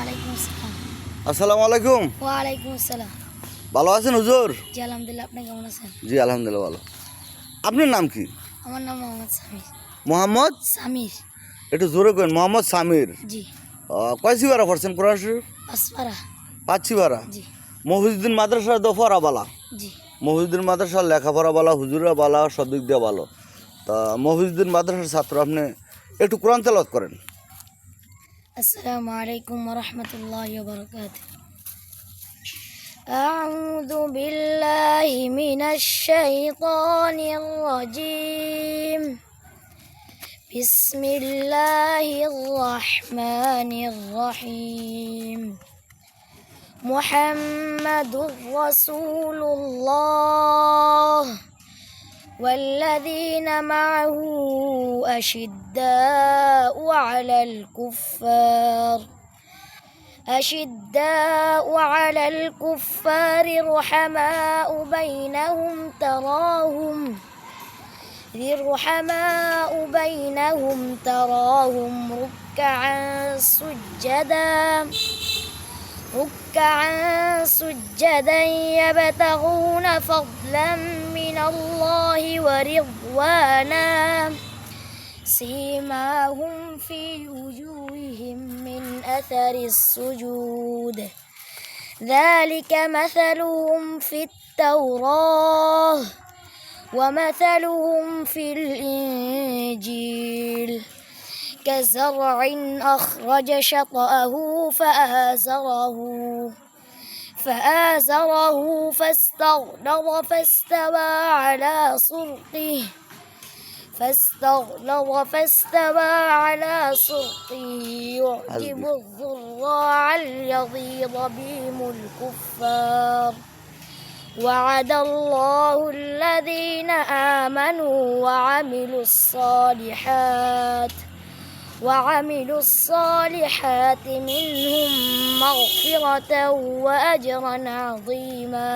ওয়ালাইকুম আসসালাম। আসসালামু আলাইকুম। ওয়ালাইকুম আসসালাম। ভালো আছেন হুজুর? জি আলহামদুলিল্লাহ, আপনি কেমন আছেন? জি আলহামদুলিল্লাহ ভালো। আপনার নাম কি? আমার নাম মোহাম্মদ সামির। মোহাম্মদ? সামির। একটু জোরে করেন। মোহাম্মদ সামির। জি। কয় সিবারা পড়ছেন কোরআন শরীফ? আসপারা। 5 সিবারা। জি। মহিউদ্দিন মাদ্রাসা তো পড়া বালা। জি। মহিউদ্দিন মাদ্রাসার লেখাপড়া বালা, হুজুরা বালা, সব দিক দিয়ে ভালো। তা মহিউদ্দিন মাদ্রাসার ছাত্র আপনি একটু কোরআন তেলাওয়াত করেন। আসসালামু আলাইকুম ওয়া রাহমাতুল্লাহি ওয়া বারাকাতুহু। আউযু বিল্লাহি মিনাশ শাইতানির রাজীম। বিসমিল্লাহির রাহমানির রহিম। মুহাম্মাদুর রাসূলুল্লাহ والذين معه أشداء على الكفار رحماء بينهم تراهم ركعا سجدا يبتغون فضلا من الله ورضوانا سيماهم في وجوههم من أثر السجود ذلك مثلهم في التوراة ومثلهم في الإنجيل كزرع أخرج شطأه فآزره فاستغلظ فاستوى على سرقه يعجب الزراع ليغيظ بهم الكفار وعد الله الذين آمنوا وعملوا الصالحات منهم مغفرة وأجرا عظيما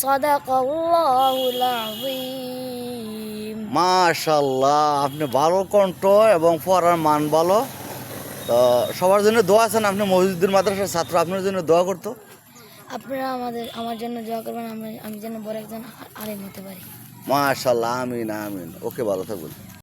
صدق الله العظيم। মাশাআল্লাহ, আপনি ভালো কণ্ঠ এবং পড়ার মান ভালো। তো সবার জন্য দোয়া আছেন, আপনি মহিউদ্দিন মাদ্রাসার ছাত্র, আপনার জন্য দোয়া করতো। আপনারা আমার জন্য দোয়া করবেন, আমি যেন বড় একজন আলেম হতে পারি। মাশাআল্লাহ, আমিন আমিন। ওকে, ভালো থাকবেন।